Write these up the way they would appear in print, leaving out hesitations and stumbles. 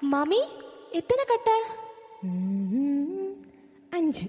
மாமி எத்தனை கட்ட? 5.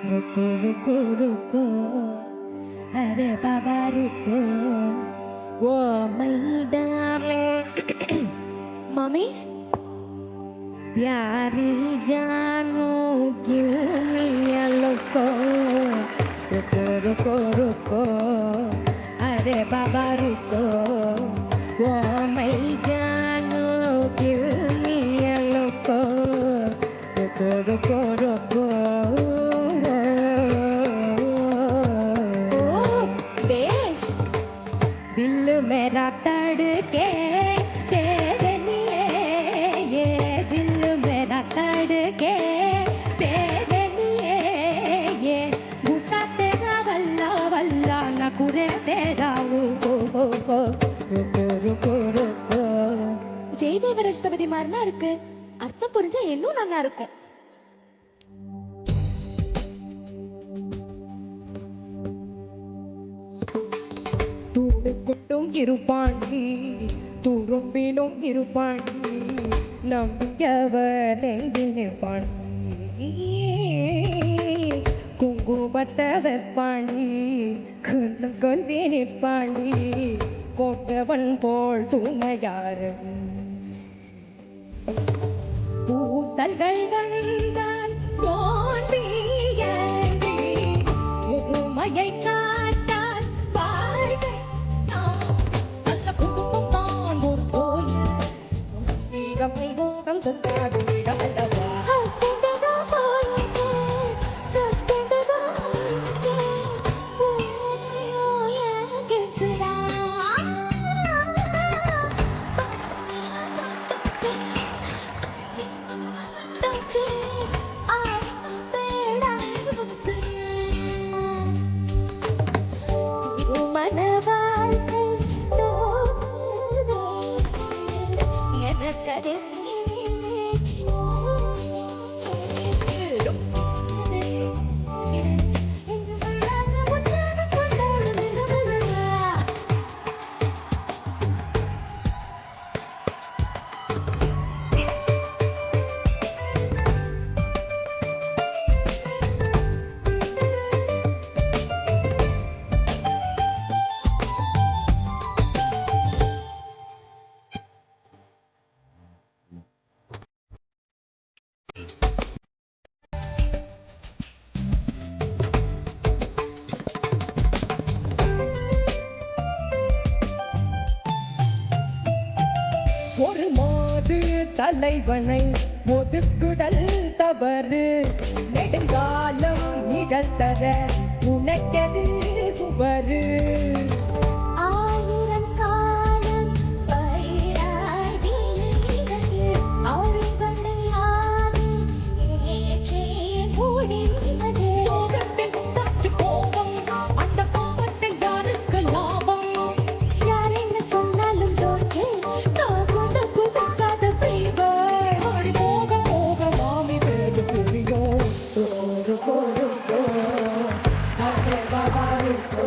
रुको रुको रुको अरे बाबा रुको वो my darling மாமி प्यारी जानू क्यों मिया लोको रुको रुको रुको अरे बाबा रुको वो मैं जानू क्यों मिया लोको रुको रुको रुको பேஷ். दिल मेरा तड़के तेरे लिए ये दिल मेरा तड़के तेरे लिए ये गुस्सा तेरा वल्ला वल्ला न कुरे तेरा वो रुको रुको रुको ஜெயதேவ ரஷ்டபதி மாதிரிலாம் இருக்கு. அர்த்தம் புரிஞ்சா இன்னும் நல்லா இருக்கும். குட்டும் இருப்பாண்டி துரும்பிலும் இருப்பாண்டி நம்பியவர் நெஞ்சில் நிற்பாண்டி குங்குமத்தை வைப்பாண்டி கொஞ்சம் கொஞ்சி நிற்பாண்டி கொட்டவன் போல் தூமையாரு பூத்தல்கள் வந்தால் தோன்றியடி உமையை காட்டால் வாழ்வை நல்ல குடும்பம் தான் ஒரு கோயில் வீரமை போகம் சொன்னாது அல்லவா ஹஸ்பண்டா போயிச்சு சஸ்பெண்டா ஆயிச்சு ஓ ஏகேசரா டச்சே ஆ தேடா மனவாழ்க்கை எனக்கது ஒரு மாது தலைவனை ஒதுக்குதல் தவறு நெடுங்காலம் நிழல் தர உனக்கது சுவரு ஆயிரம் காலம் பயிராகி நின்றது அறுவடையாது ஏற்றே முடிந்தது சோகத்தில் தச்சு கோபம் அந்த கோபத்தில் யாருக்கு லாபம் யார் என்ன சொன்னாலும் ஜோக்கே கொண்டு புசிக்காத ஃப்ரீவர் மாறி போக போக மாமி பேரு புரியும் ருக்கோ ருக்கோ அரே பாபா ருக்கோ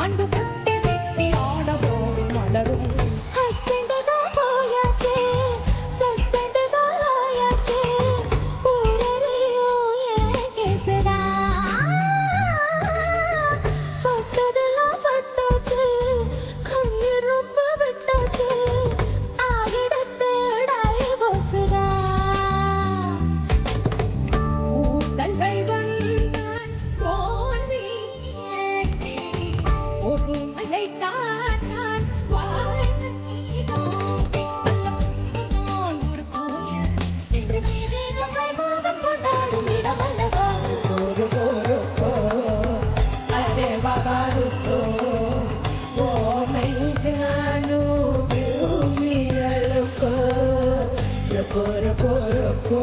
அன்பு கட்டி வீசி ஆடவும் மலரும் ஹஸ்பண்ட் தான் போயாச்சு சஸ்பெண்ட் தான் ஆயாச்சு ஊரறியும் என் கேசுதா பட்டதெல்லாம் பட்டாச்சு கண்ணீர் ரொம்ப விட்டாச்சு ஆயிடத்து டைவோர்ஸ்தா ஊட்டல்கள் வந்தால் போனி ஒருமையை தான் நான் வாழ்ந்தேனோ நான் ஒரு கோயில் என்று மீறி நம்மை மோகம் கொண்டாடும் இடமல்லவா अरे बाबा रुको वो मैं जानू मिया रुको रुको रुको रुको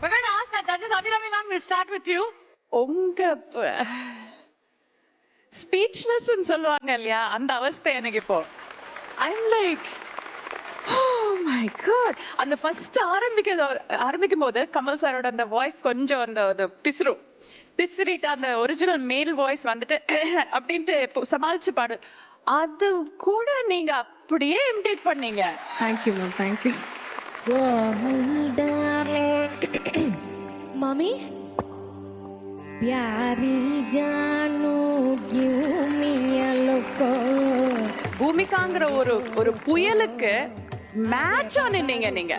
We're going to ask that Judges Abhirami ma'am, we'll start with you. உங்க ஸ்பீச்லெஸ் சொல்லுவாங்க இல்லையா அந்த அவஸ்தை எனக்கு இப்போ I'm like oh my God அந்த ஃபர்ஸ்ட் ஆரம்பிக்கும் போது கமல் சாரோட அந்த வாய்ஸ் கொஞ்சம் அந்த பிசுறிட்டு அந்த ஒரிஜினல் மேல் வாய்ஸ் வந்துட்டு அப்படின்ட்டு சமாளிச்சு பாடு அது கூட நீங்க அப்படியே இமிடேட் பண்ணீங்க. தேங்க்யூ மேம் தேங்க்யூ மம்மி प्यारी जानू give me a look பூமிகாங்கிற ஒரு புயலுக்கு மேட்சா நின்னீங்க நீங்க.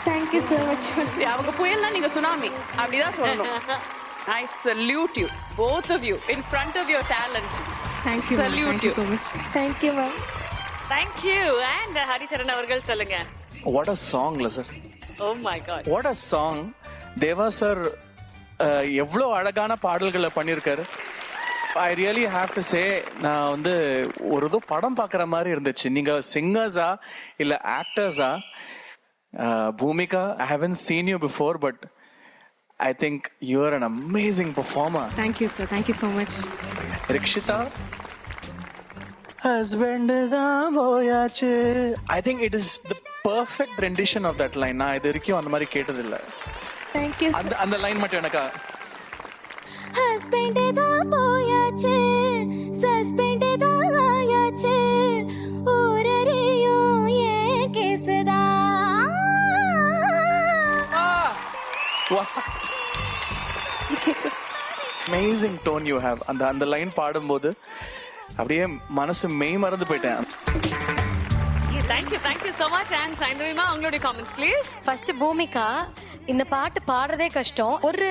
தேங்க் யூ so much அவங்க புயல்னா நீங்க சுனாமி அப்படிதான் சொல்லணும். I salute you, both of you, in front of your talent. Thank you Salute you so much thank you ma'am. Thank you. And Haricharan அவர்கள் சொல்லுங்க. What a song, sir. Oh my god. What a song. Deva sir எவ்வளோ அழகான பாடல்களை பண்ணியிருக்காரு. I really have to say நான் வந்து ஒரு படம் பார்க்குற மாதிரி இருந்துச்சு. நீங்கள் சிங்கர்ஸா இல்லை ஆக்டர்ஸா? Bhumika, I haven't seen you before, but I think you are an amazing performer. Thank you sir thank you so much Rakshita, husband தான் போயாச்சு. I think it is the perfect rendition of that line. நான் இது வரைக்கும் அந்த மாதிரி கேட்டதில்லை. Thank you. அந்த line மட்டும் எனக்கா? ஹஸ்பண்ட் தான் போயாச்சு சஸ்பெண்ட் தான் ஆயாச்சு ஊரறியும் என் கேசுதா அமேசிங் டோன் யூ ஹேவ். அந்த லைன் பாடும்போது அப்படியே மனசு மெய் மறந்து போயிட்டேன். Thank you so much. And Saindhavima, உங்களுடைய comments please. ஃபர்ஸ்ட் பூமிகா, இந்த பாட்டு பாடுறதே கஷ்டம். ஒரு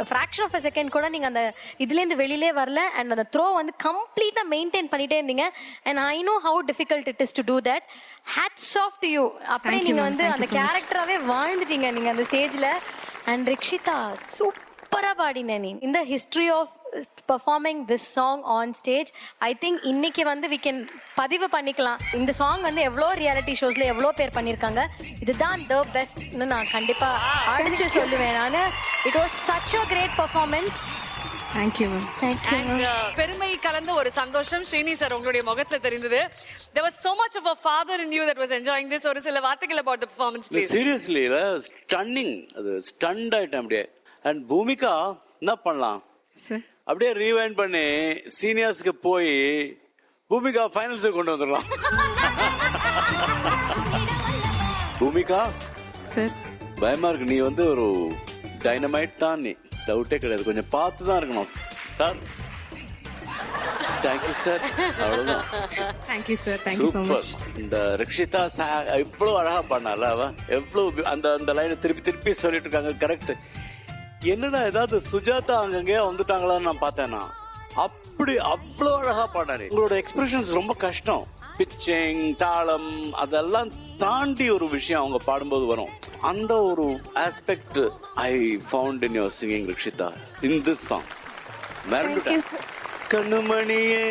ஃப்ராக்ஷன் ஆஃப் அ செகண்ட் கூட நீங்க அந்த இதுலேருந்து வெளியிலே வரல. அண்ட் அந்த த்ரோ வந்து கம்ப்ளீட்டா மெயின்டைன் பண்ணிட்டே இருந்தீங்க. And I know how difficult it is to do that. Hats off to you. அப்படியே நீங்க வந்து அந்த கேரக்டராகவே வாழ்ந்துட்டீங்க நீங்க அந்த ஸ்டேஜ்ல. அண்ட் ரிக்ஷிதா, சூப்பரா பாடின நீ. இந்த history of performing this song on stage, I think இன்னைக்கு வந்து வி கேன் பதிவு பண்ணிக்கலாம். இந்த சாங் வந்து எவ்வளோ ரியாலிட்டி ஷோஸ்ல எவ்வளோ பேர் பண்ணியிருக்காங்க. இதுதான் த பெஸ்ட்னு நான் கண்டிப்பா அடிச்சு சொல்லுவேன் நான். It was such a great performance. Thank you ma'am thank you. பெருமை கலந்த ஒரு சந்தோஷம் ஸ்ரீனி சார் உங்களுடைய முகத்துல தெரிந்தது. There was so much of a father in you that was enjoying this. ஒரு சில வார்த்தைகள் about the performance please. Seriously, stunning. அது ஸ்டண்ட் ஆயிட்டேன் அப்படியே. அண்ட் பூமிகா என்ன பண்ணலாம், சார் அப்படியே ரீவைண்ட் பண்ணி சீனியர்ஸ்க்கு போய் பூமிகா ஃபைனல்ஸுக்கு கொண்டு வந்துடலாம். பூமிகா சார் பயமா இருக்கு. நீ வந்து ஒரு டைனமைட் தான், நீ டவுட்டே கிடையாது. கொஞ்சம் பார்த்து தான் இருக்கணும் சார். Thank you sir. அவ்வளவுதான். Thank you sir thank you so much. Super. இந்த ரிக்ஷிதா இவ்வளவு அழகா பண்ணால, அவ எவ்வளவு அந்த லைனை திருப்பி சொல்லிட்டு இருக்காங்க. கரெக்ட். என்னடா ஏதாவது சுஜாதா அங்கங்கே வந்துட்டாங்களான்னு நான் பார்த்தேன்னா, அப்படி அவ்வளோ அழகா பாடாரு. உங்களோட எக்ஸ்பிரஷன்ஸ் ரொம்ப கஷ்டம். பிச்சிங், தாளம் அதெல்லாம் தாண்டி ஒரு விஷயம் அவங்க பாடும்போது வரும். அந்த ஒரு aspect I found in your singing Rakshita in this song. மறந்துட்டேன். கண்ணுமணியே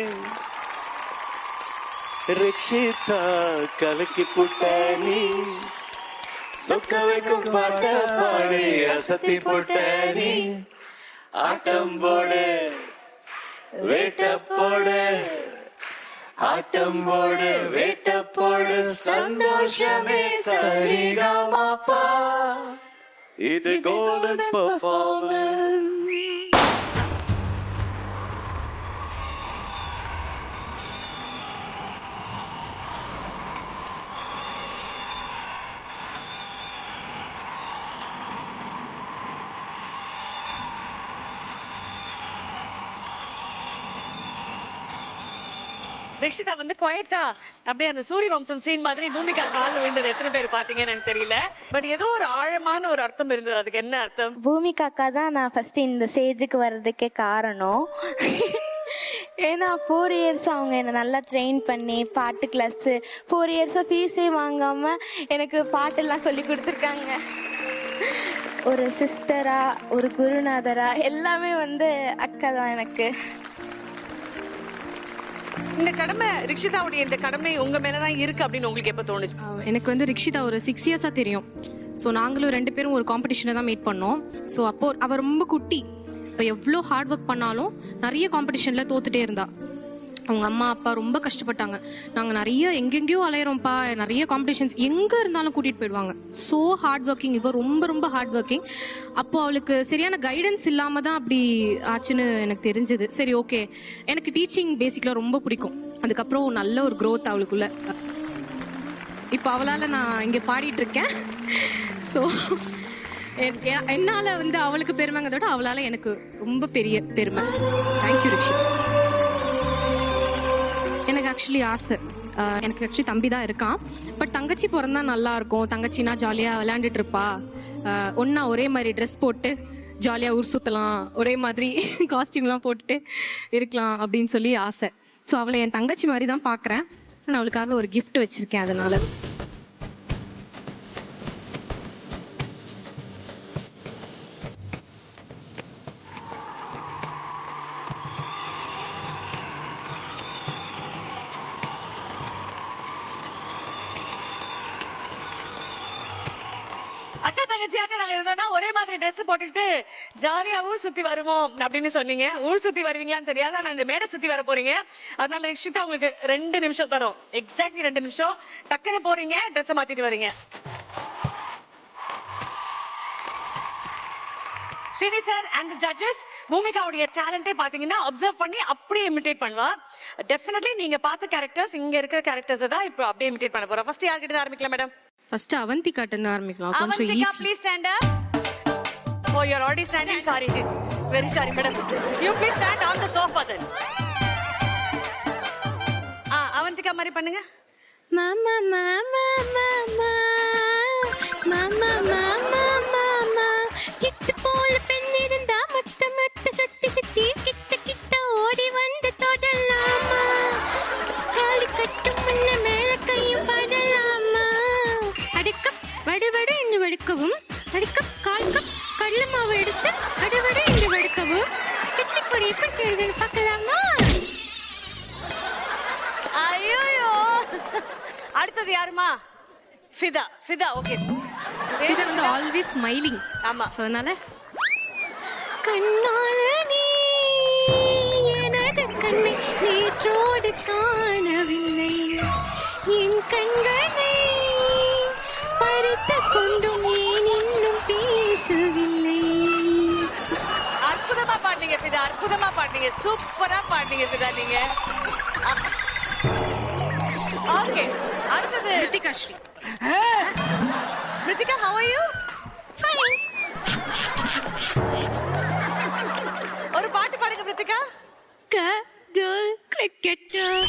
ரிக்ஷிதா கலக்கி புட்ட நீ, சொக்க வைக்கும் பாட்ட பாடி அசத்தி போட்ட நீ, ஆட்டம் போடு வேட்ட போடு ஆட்டம் போடு வேட்ட போடு சந்தோஷமே சரிகமாப்பா இது கோல்டன் பெர்ஃபார்மன்ஸ். ரக்ஷிதா வந்து குவைட்டா அப்படியே அந்த சூரிய வம்சம் சீன் மாதிரி பூமிகா காலில் விழுந்தது எத்தனை பேர் பாத்தீங்கன்னு எனக்கு தெரியல. பட் ஏதோ ஒரு ஆழமான ஒரு அர்த்தம் இருந்தது. அதுக்கு என்ன அர்த்தம்? பூமிகாக்கா தான் நான் ஃபர்ஸ்ட் இந்த ஸ்டேஜுக்கு வர்றதுக்கே காரணம். ஏன்னா 4 இயர்ஸ் அவங்க என்னை நல்லா ட்ரெயின் பண்ணி பாட்டு கிளாஸு 4 இயர்ஸாக ஃபீஸே வாங்காமல் எனக்கு பாட்டெல்லாம் சொல்லி கொடுத்துருக்காங்க. ஒரு சிஸ்டரா ஒரு குருநாதரா எல்லாமே வந்து அக்கா தான் எனக்கு. இந்த கடமை ரிக்ஷிதாவுடைய இந்த கடமை உங்க மேலதான் இருக்கு அப்படின்னு உங்களுக்கு எப்ப தோணுச்சு? எனக்கு வந்து ரிக்ஷிதா ஒரு 6 இயர்ஸாக தெரியும். ஸோ நாங்களும் 2 பேரும் ஒரு காம்படிஷனில் தான் மீட் பண்ணோம். ஸோ அப்போ அவள் ரொம்ப குட்டி. இப்போ எவ்வளோ ஹார்ட் ஒர்க் பண்ணாலும் நிறைய காம்படிஷனில் தோத்துட்டே இருந்தா. அவங்க அம்மா அப்பா ரொம்ப கஷ்டப்பட்டாங்க. நாங்கள் நிறைய எங்கெங்கேயோ அலையிறோம்ப்பா, நிறைய காம்படிஷன்ஸ் எங்கே இருந்தாலும் கூட்டிகிட்டு போயிடுவாங்க. So hard working. இவ ரொம்ப ரொம்ப ஹார்ட் ஒர்க்கிங். அப்போது அவளுக்கு சரியான கைடன்ஸ் இல்லாமல் தான் அப்படி ஆச்சுன்னு எனக்கு தெரிஞ்சது. சரி ஓகே, எனக்கு டீச்சிங் பேசிக்கலாக ரொம்ப பிடிக்கும். அதுக்கப்புறம் நல்ல ஒரு க்ரோத் அவளுக்குள்ள. இப்போ அவளால் நான் இங்கே பாடிட்டு இருக்கேன். ஸோ என்னால் வந்து அவளுக்கு பெருமைங்கிறத விட அவளால் எனக்கு ரொம்ப பெரிய பெருமை. தேங்க்யூ ரிக்ஷிதா. எனக்கு ஆக்சுவலி ஆசை, எனக்கு ஆக்சுவலி தம்பி தான் இருக்கான். பட் தங்கச்சி பிறந்தா நல்லா இருக்கும். தங்கச்சினா ஜாலியாக விளையாண்டுட்டு இருப்பா. ஒன்றா ஒரே மாதிரி ட்ரெஸ் போட்டு ஜாலியாக ஊர் சுற்றலாம், ஒரே மாதிரி காஸ்டியூம்லாம் போட்டுட்டு இருக்கலாம் அப்படின்னு சொல்லி ஆசை. ஸோ அவளை என் தங்கச்சி மாதிரி தான் பார்க்குறேன். நான் அவளுக்காக ஒரு கிஃப்ட் வச்சுருக்கேன். அதனால அக்கா தங்கச்சியாக நாங்க இருந்தோம்னா ஒரே மாதிரி ட்ரெஸ் போட்டுக்கிட்டு ஜாலியா ஊர் சுத்தி வருவோம் அப்படின்னு சொன்னீங்க. ஊர் சுத்தி வருவீங்களான்னு தெரியாது, ஆனா இந்த மேடை சுத்தி வர போறீங்க. அதனால ரிக்ஷிதா உங்களுக்கு 2 நிமிஷம் தரும். எக்ஸாக்ட்லி 2 நிமிஷம். டக்குன்னு போறீங்க, ட்ரெஸ் மாத்திட்டு வரீங்க. ஸ்ரீனி சார் அண்ட் ஜட்ஜஸ் பூமிகாவுடைய டேலண்டே பாத்தீங்கன்னா அப்சர்வ் பண்ணி அப்படியே இமிடேட் பண்ணுவா. டெஃபினெட்லி நீங்க பார்த்த கேரக்டர்ஸ் இங்க இருக்கிற கேரக்டர்ஸ் தான் இப்போ அப்படியே இமிடேட் பண்ண போறோம். ஃபர்ஸ்ட் யார்கிட்ட ஆரம்பிக்கலாம் மேடம்? ஃபர்ஸ்ட் அவந்திகாட்ட ஆரம்பிக்கலாம். கொஞ்சம் Avantika, easy. please stand up. Oh, you're already standing. Sorry. Very sorry, madam. You please stand on the sofa then. Avantika மாதிரி பண்ணுங்க. மாமா மாமா மாமா மாமா மாமா மாமா சித்து போல பெண் இருந்தா மொத்த மொத்த சட்டி சட்டி கிட்ட கிட்ட ஓடி வந்து தொடலாமா. காலி கட்டும் முன்ன மேல கையும் படலாமா. அடிக்கப் வடுவடு என்று வடுக்கவும், அடிக்கப் கால்கப் கடல மாவு எடுத்து வடுவடு என்று வடுக்கவும். இட்லி பொடி எப்படி செய்வதுன்னு பார்க்கலாமா? ஐயோ, அடுத்தது யாருமா? ஃபிதா. ஃபிதா ஓகே. இது வந்து ஆல்வேஸ் ஸ்மைலிங். ஆமா. ஸோ அதனால கண்ணால நீ எனது கண்ணை நேற்றோடு காணவில்லை. என் கண்களை பறித்து கொண்டும் ஏன் இன்னும் பேசவில்லை. அற்புதமா பாடுனீங்க ஃபிதா, அற்புதமா பாடுனீங்க, சூப்பரா பாடுனீங்க ஃபிதா நீங்க. ஓகே, அடுத்தது Ritika Sri. Ritika, how are you? Fine. ஒரு பாட்டு பாடுங்க ரித்திகா. கடல் கிரிக்கெட்டர்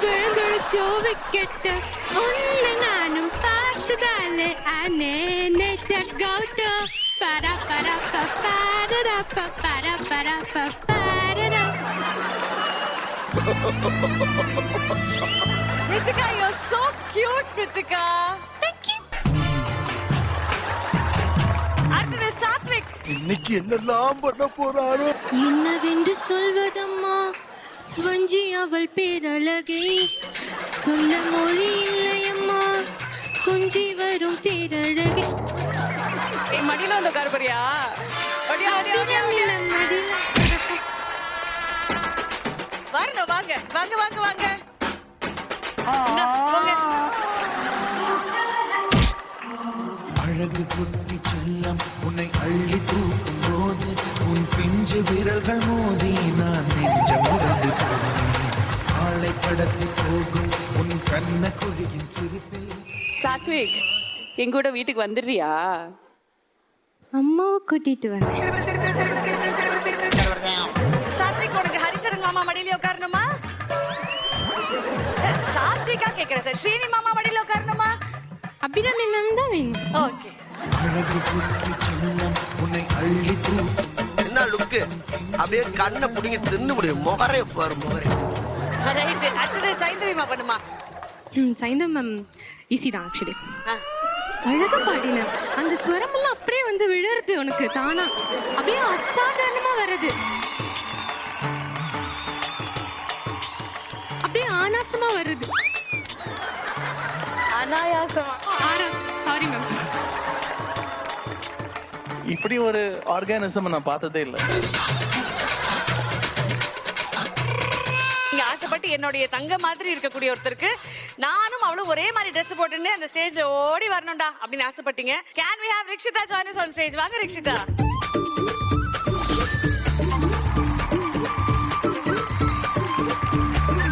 விழுந்துச்சோ விக்கெட்டு உன்னை நானும் பார்த்ததாலே அனேனேட்ட கௌட்ட பரா பரா பரா பரா பரா பரா. Ritika, you're so cute Ritika. Thank you. அடுத்தது சாத்விக். இன்னைக்கு என்னெல்லாம் பண்ண போறாரோ? என்னவென்று சொல்வதம்மா வஞ்சி அவள் பேரழகை சொல்ல மொழி இல்லையம்மா கொஞ்சி வரும் தேரழகை. மடியில வந்து உட்காருப்பறியா? வாங்க வாங்க வாங்க வாங்க இந்தா, போங்க. அழகு குட்டி செல்லம் உன்னை அள்ளி தூக்கும் போது உன் பிஞ்சு விரல்கள் மோதி நான் நெஞ்சம் உடைந்து போனேன். ஆளை கடத்தி போகும் உன் கண்ண குழியின் சிரிப்பில் சாத்விக் எங்கூட வீட்டுக்கு வந்துடுறியா? அம்மாவை கூட்டிட்டு வரேன். சாத்விக் உனக்கு ஹரிச்சரன் மாமா மடியில உட்காரணுமா? சார், சாத்விகா கேக்குறேன் சார். ஸ்ரீனி மாமா மடியில உட்காரணுமா? அபிராமி மேம் தான் வேணும். ஓகே. அழகு குட்டி செல்லம் உன்னை அள்ளி தூக்கும். என்ன லுக்கு அப்படியே கண்ணை புடிங்க தின்னு முடியும் முகரே பாரு முகரே. ரைட். அடுத்தது சைந்தவிமா பண்ணுமா? சைந்தா மேம் ஈஸி தான் ஆக்சுவலி. ஆ. அழகா பாடின அந்த ஸ்வரமெல்லாம் அப்படியே வந்து விழுறது உனக்கு தானா, அப்படியே அசாதாரணமா வருது, அப்படியே ஆனாசமா வருது. அனாயாசமா. Sorry ma'am. இப்படி ஒரு ஆர்கானிசம் நான் பார்த்ததே இல்லை. நீங்க ஆசைப்பட்டு என்னுடைய தங்க மாதிரி இருக்கக்கூடிய ஒருத்தருக்கு நானும் அவளும் ஒரே மாதிரி ட்ரெஸ் போட்டுன்னு அந்த ஸ்டேஜ்ல ஓடி வரணும்டா அப்படின்னு ஆசைப்பட்டீங்க. Can we have Rikshita join us on stage? வாங்க ரிக்ஷிதா.